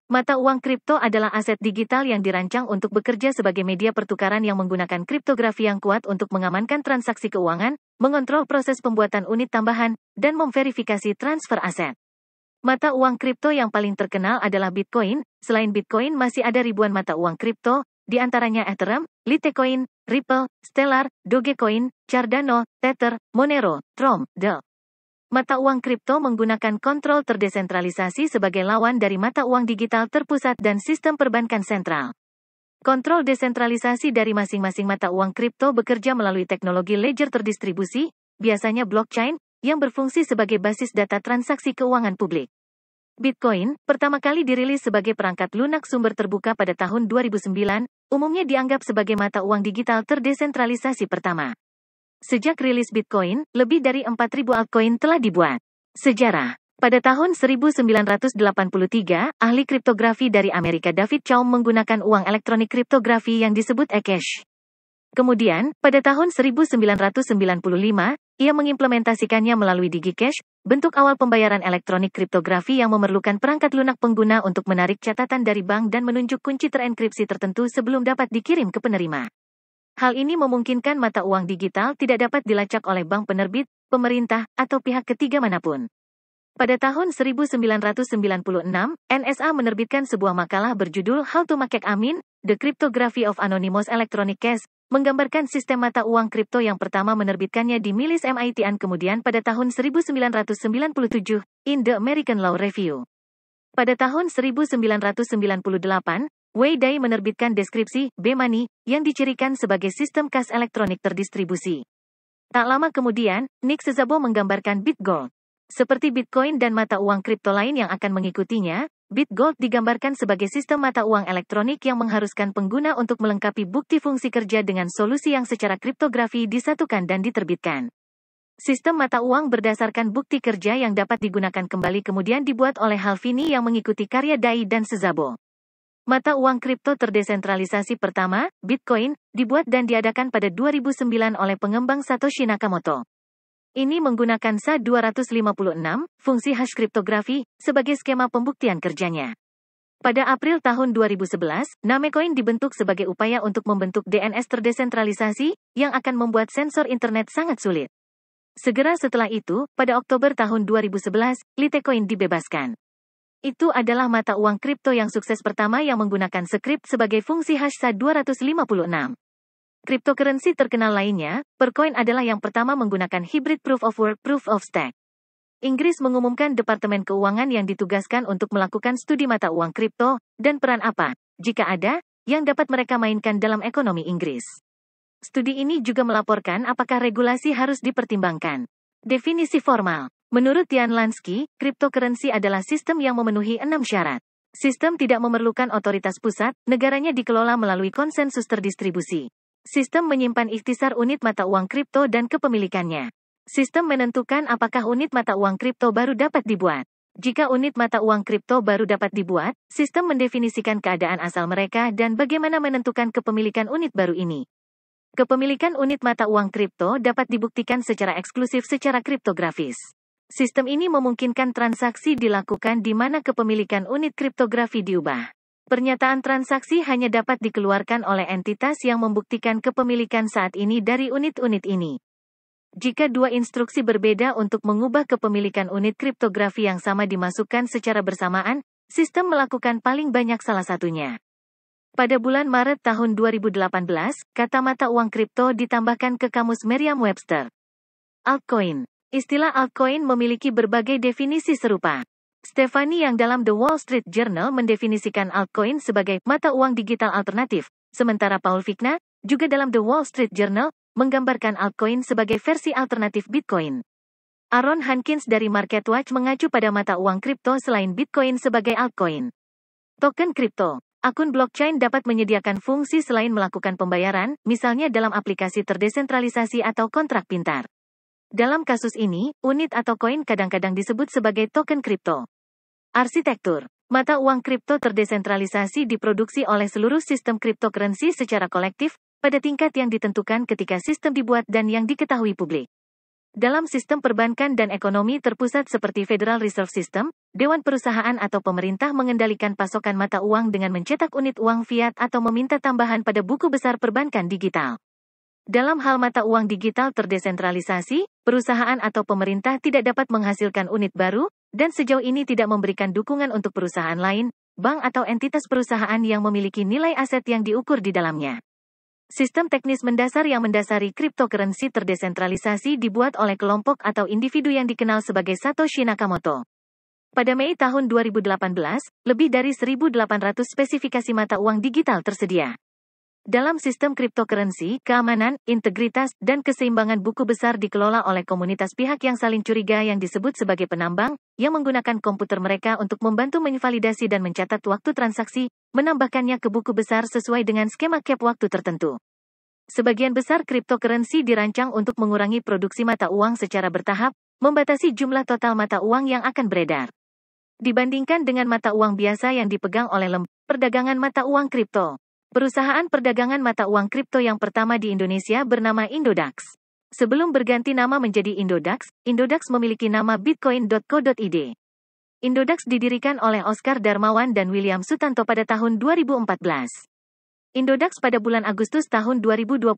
Mata uang kripto adalah aset digital yang dirancang untuk bekerja sebagai media pertukaran yang menggunakan kriptografi yang kuat untuk mengamankan transaksi keuangan, mengontrol proses pembuatan unit tambahan, dan memverifikasi transfer aset. Mata uang kripto yang paling terkenal adalah Bitcoin. Selain Bitcoin masih ada ribuan mata uang kripto, di antaranya Ethereum, Litecoin, Ripple, Stellar, Dogecoin, Cardano, Tether, Monero, Tron, The. Mata uang kripto menggunakan kontrol terdesentralisasi sebagai lawan dari mata uang digital terpusat dan sistem perbankan sentral. Kontrol desentralisasi dari masing-masing mata uang kripto bekerja melalui teknologi ledger terdistribusi, biasanya blockchain, yang berfungsi sebagai basis data transaksi keuangan publik. Bitcoin, pertama kali dirilis sebagai perangkat lunak sumber terbuka pada tahun 2009, umumnya dianggap sebagai mata uang digital terdesentralisasi pertama. Sejak rilis Bitcoin, lebih dari 4.000 altcoin telah dibuat. Sejarah. Pada tahun 1983, ahli kriptografi dari Amerika David Chaum menggunakan uang elektronik kriptografi yang disebut eCash. Kemudian, pada tahun 1995, ia mengimplementasikannya melalui DigiCash, bentuk awal pembayaran elektronik kriptografi yang memerlukan perangkat lunak pengguna untuk menarik catatan dari bank dan menunjuk kunci terenkripsi tertentu sebelum dapat dikirim ke penerima. Hal ini memungkinkan mata uang digital tidak dapat dilacak oleh bank penerbit, pemerintah, atau pihak ketiga manapun. Pada tahun 1996, NSA menerbitkan sebuah makalah berjudul How to Make Amin, The Cryptography of Anonymous Electronic Cash, menggambarkan sistem mata uang kripto yang pertama menerbitkannya di milis MIT-an kemudian pada tahun 1997, in The American Law Review. Pada tahun 1998, Wei Dai menerbitkan deskripsi B-Money, yang dicirikan sebagai sistem kas elektronik terdistribusi. Tak lama kemudian, Nick Szabo menggambarkan BitGold. Seperti Bitcoin dan mata uang kripto lain yang akan mengikutinya, BitGold digambarkan sebagai sistem mata uang elektronik yang mengharuskan pengguna untuk melengkapi bukti fungsi kerja dengan solusi yang secara kriptografi disatukan dan diterbitkan. Sistem mata uang berdasarkan bukti kerja yang dapat digunakan kembali kemudian dibuat oleh Hal Finney yang mengikuti karya Dai dan Szabo. Mata uang kripto terdesentralisasi pertama, Bitcoin, dibuat dan diadakan pada 2009 oleh pengembang Satoshi Nakamoto. Ini menggunakan SHA-256, fungsi hash kriptografi, sebagai skema pembuktian kerjanya. Pada April tahun 2011, Namecoin dibentuk sebagai upaya untuk membentuk DNS terdesentralisasi, yang akan membuat sensor internet sangat sulit. Segera setelah itu, pada Oktober tahun 2011, Litecoin dibebaskan. Itu adalah mata uang kripto yang sukses pertama yang menggunakan skript sebagai fungsi hash SHA-256. Cryptocurrency terkenal lainnya, Percoin adalah yang pertama menggunakan hybrid proof of work proof of stake. Inggris mengumumkan Departemen Keuangan yang ditugaskan untuk melakukan studi mata uang kripto, dan peran apa, jika ada, yang dapat mereka mainkan dalam ekonomi Inggris. Studi ini juga melaporkan apakah regulasi harus dipertimbangkan. Definisi formal. Menurut Tian Lansky, cryptocurrency adalah sistem yang memenuhi 6 syarat. Sistem tidak memerlukan otoritas pusat, negaranya dikelola melalui konsensus terdistribusi. Sistem menyimpan ikhtisar unit mata uang kripto dan kepemilikannya. Sistem menentukan apakah unit mata uang kripto baru dapat dibuat. Jika unit mata uang kripto baru dapat dibuat, sistem mendefinisikan keadaan asal mereka dan bagaimana menentukan kepemilikan unit baru ini. Kepemilikan unit mata uang kripto dapat dibuktikan secara eksklusif secara kriptografis. Sistem ini memungkinkan transaksi dilakukan di mana kepemilikan unit kriptografi diubah. Pernyataan transaksi hanya dapat dikeluarkan oleh entitas yang membuktikan kepemilikan saat ini dari unit-unit ini. Jika dua instruksi berbeda untuk mengubah kepemilikan unit kriptografi yang sama dimasukkan secara bersamaan, sistem melakukan paling banyak salah satunya. Pada bulan Maret tahun 2018, kata mata uang kripto ditambahkan ke kamus Merriam-Webster. Altcoin. Istilah altcoin memiliki berbagai definisi serupa. Stephanie yang dalam The Wall Street Journal mendefinisikan altcoin sebagai mata uang digital alternatif, sementara Paul Fickna, juga dalam The Wall Street Journal, menggambarkan altcoin sebagai versi alternatif Bitcoin. Aaron Hankins dari MarketWatch mengacu pada mata uang kripto selain Bitcoin sebagai altcoin. Token kripto. Akun blockchain dapat menyediakan fungsi selain melakukan pembayaran, misalnya dalam aplikasi terdesentralisasi atau kontrak pintar. Dalam kasus ini, unit atau koin kadang-kadang disebut sebagai token kripto. Arsitektur. Mata uang kripto terdesentralisasi diproduksi oleh seluruh sistem cryptocurrency secara kolektif, pada tingkat yang ditentukan ketika sistem dibuat dan yang diketahui publik. Dalam sistem perbankan dan ekonomi terpusat seperti Federal Reserve System, dewan perusahaan atau pemerintah mengendalikan pasokan mata uang dengan mencetak unit uang fiat atau meminta tambahan pada buku besar perbankan digital. Dalam hal mata uang digital terdesentralisasi, perusahaan atau pemerintah tidak dapat menghasilkan unit baru, dan sejauh ini tidak memberikan dukungan untuk perusahaan lain, bank atau entitas perusahaan yang memiliki nilai aset yang diukur di dalamnya. Sistem teknis mendasar yang mendasari cryptocurrency terdesentralisasi dibuat oleh kelompok atau individu yang dikenal sebagai Satoshi Nakamoto. Pada Mei tahun 2018, lebih dari 1.800 spesifikasi mata uang digital tersedia. Dalam sistem cryptocurrency, keamanan, integritas, dan keseimbangan buku besar dikelola oleh komunitas pihak yang saling curiga yang disebut sebagai penambang, yang menggunakan komputer mereka untuk membantu menvalidasi dan mencatat waktu transaksi, menambahkannya ke buku besar sesuai dengan skema cap waktu tertentu. Sebagian besar cryptocurrency dirancang untuk mengurangi produksi mata uang secara bertahap, membatasi jumlah total mata uang yang akan beredar. Dibandingkan dengan mata uang biasa yang dipegang oleh lembaga perdagangan mata uang kripto. Perusahaan perdagangan mata uang kripto yang pertama di Indonesia bernama Indodax. Sebelum berganti nama menjadi Indodax, Indodax memiliki nama bitcoin.co.id. Indodax didirikan oleh Oscar Darmawan dan William Sutanto pada tahun 2014. Indodax pada bulan Agustus tahun 2021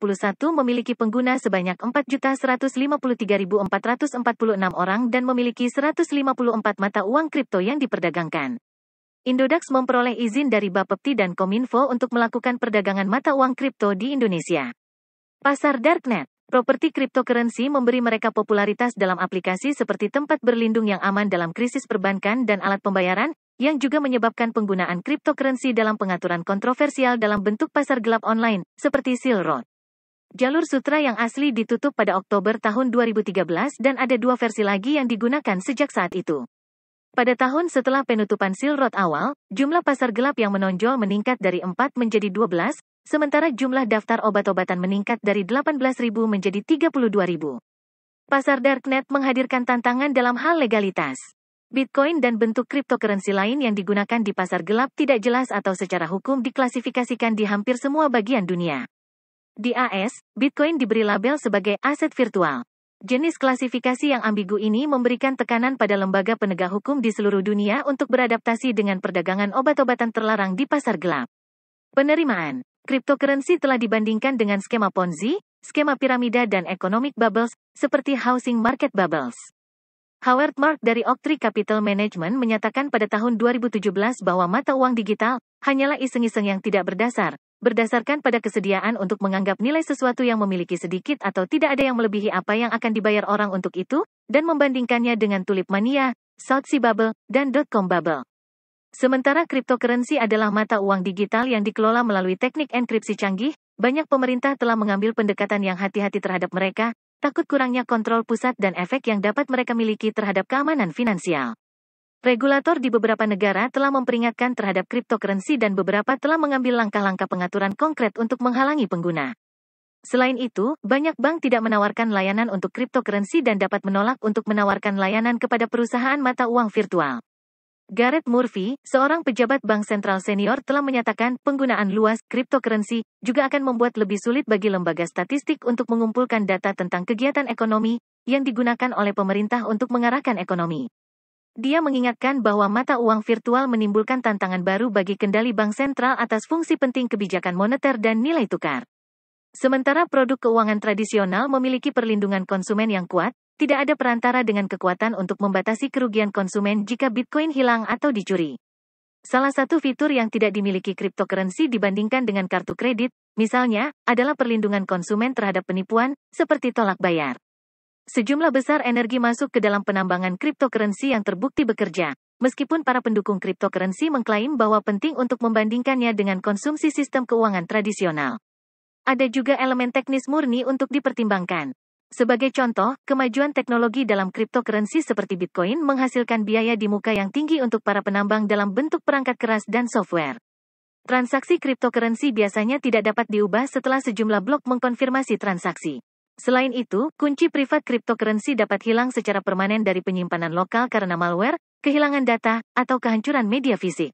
memiliki pengguna sebanyak 4.153.446 orang dan memiliki 154 mata uang kripto yang diperdagangkan. Indodax memperoleh izin dari Bapepti dan Kominfo untuk melakukan perdagangan mata uang kripto di Indonesia. Pasar Darknet. Properti cryptocurrency memberi mereka popularitas dalam aplikasi seperti tempat berlindung yang aman dalam krisis perbankan dan alat pembayaran, yang juga menyebabkan penggunaan cryptocurrency dalam pengaturan kontroversial dalam bentuk pasar gelap online, seperti Silk Road. Jalur sutra yang asli ditutup pada Oktober tahun 2013 dan ada 2 versi lagi yang digunakan sejak saat itu. Pada tahun setelah penutupan Silk Road awal, jumlah pasar gelap yang menonjol meningkat dari 4 menjadi 12, sementara jumlah daftar obat-obatan meningkat dari 18.000 menjadi 32.000. Pasar Darknet menghadirkan tantangan dalam hal legalitas. Bitcoin dan bentuk cryptocurrency lain yang digunakan di pasar gelap tidak jelas atau secara hukum diklasifikasikan di hampir semua bagian dunia. Di AS, Bitcoin diberi label sebagai aset virtual. Jenis klasifikasi yang ambigu ini memberikan tekanan pada lembaga penegak hukum di seluruh dunia untuk beradaptasi dengan perdagangan obat-obatan terlarang di pasar gelap. Penerimaan. Cryptocurrency telah dibandingkan dengan skema Ponzi, skema piramida dan economic bubbles, seperti housing market bubbles. Howard Mark dari Oaktree Capital Management menyatakan pada tahun 2017 bahwa mata uang digital hanyalah iseng-iseng yang tidak berdasar, berdasarkan pada kesediaan untuk menganggap nilai sesuatu yang memiliki sedikit atau tidak ada yang melebihi apa yang akan dibayar orang untuk itu, dan membandingkannya dengan tulip mania, South Sea Bubble, dan .com Bubble. Sementara cryptocurrency adalah mata uang digital yang dikelola melalui teknik enkripsi canggih, banyak pemerintah telah mengambil pendekatan yang hati-hati terhadap mereka, takut kurangnya kontrol pusat dan efek yang dapat mereka miliki terhadap keamanan finansial. Regulator di beberapa negara telah memperingatkan terhadap cryptocurrency dan beberapa telah mengambil langkah-langkah pengaturan konkret untuk menghalangi pengguna. Selain itu, banyak bank tidak menawarkan layanan untuk cryptocurrency dan dapat menolak untuk menawarkan layanan kepada perusahaan mata uang virtual. Gareth Murphy, seorang pejabat bank sentral senior telah menyatakan penggunaan luas cryptocurrency juga akan membuat lebih sulit bagi lembaga statistik untuk mengumpulkan data tentang kegiatan ekonomi yang digunakan oleh pemerintah untuk mengarahkan ekonomi. Dia mengingatkan bahwa mata uang virtual menimbulkan tantangan baru bagi kendali bank sentral atas fungsi penting kebijakan moneter dan nilai tukar. Sementara produk keuangan tradisional memiliki perlindungan konsumen yang kuat, tidak ada perantara dengan kekuatan untuk membatasi kerugian konsumen jika Bitcoin hilang atau dicuri. Salah satu fitur yang tidak dimiliki cryptocurrency dibandingkan dengan kartu kredit, misalnya, adalah perlindungan konsumen terhadap penipuan, seperti tolak bayar. Sejumlah besar energi masuk ke dalam penambangan cryptocurrency yang terbukti bekerja, meskipun para pendukung cryptocurrency mengklaim bahwa penting untuk membandingkannya dengan konsumsi sistem keuangan tradisional. Ada juga elemen teknis murni untuk dipertimbangkan. Sebagai contoh, kemajuan teknologi dalam cryptocurrency seperti Bitcoin menghasilkan biaya di muka yang tinggi untuk para penambang dalam bentuk perangkat keras dan software. Transaksi cryptocurrency biasanya tidak dapat diubah setelah sejumlah blok mengkonfirmasi transaksi. Selain itu, kunci privat cryptocurrency dapat hilang secara permanen dari penyimpanan lokal karena malware, kehilangan data, atau kehancuran media fisik.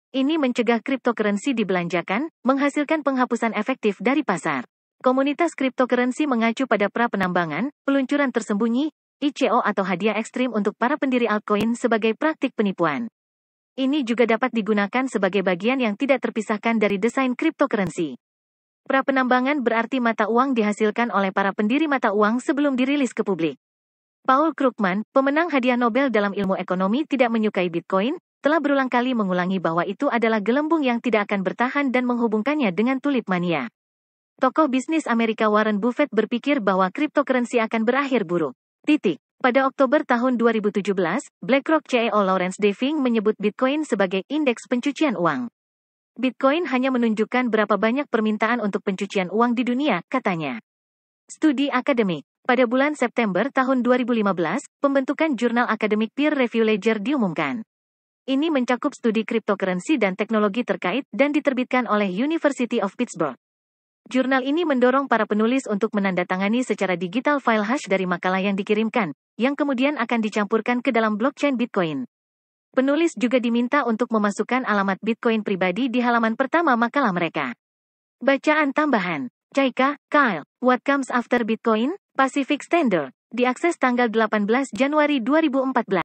Ini mencegah cryptocurrency dibelanjakan, menghasilkan penghapusan efektif dari pasar. Komunitas cryptocurrency mengacu pada pra-penambangan, peluncuran tersembunyi, ICO atau hadiah ekstrim untuk para pendiri altcoin sebagai praktik penipuan. Ini juga dapat digunakan sebagai bagian yang tidak terpisahkan dari desain cryptocurrency. Pra-penambangan berarti mata uang dihasilkan oleh para pendiri mata uang sebelum dirilis ke publik. Paul Krugman, pemenang hadiah Nobel dalam ilmu ekonomi tidak menyukai Bitcoin, telah berulang kali mengulangi bahwa itu adalah gelembung yang tidak akan bertahan dan menghubungkannya dengan tulip mania. Tokoh bisnis Amerika Warren Buffett berpikir bahwa cryptocurrency akan berakhir buruk. Pada Oktober tahun 2017, BlackRock CEO Lawrence Deving menyebut Bitcoin sebagai indeks pencucian uang. Bitcoin hanya menunjukkan berapa banyak permintaan untuk pencucian uang di dunia, katanya. Studi akademik. Pada bulan September tahun 2015, pembentukan jurnal akademik Peer Review Ledger diumumkan. Ini mencakup studi cryptocurrency dan teknologi terkait dan diterbitkan oleh University of Pittsburgh. Jurnal ini mendorong para penulis untuk menandatangani secara digital file hash dari makalah yang dikirimkan, yang kemudian akan dicampurkan ke dalam blockchain Bitcoin. Penulis juga diminta untuk memasukkan alamat Bitcoin pribadi di halaman pertama makalah mereka. Bacaan tambahan. Caika, Kyle. What Comes After Bitcoin? Pacific Standard. Diakses tanggal 18 Januari 2014.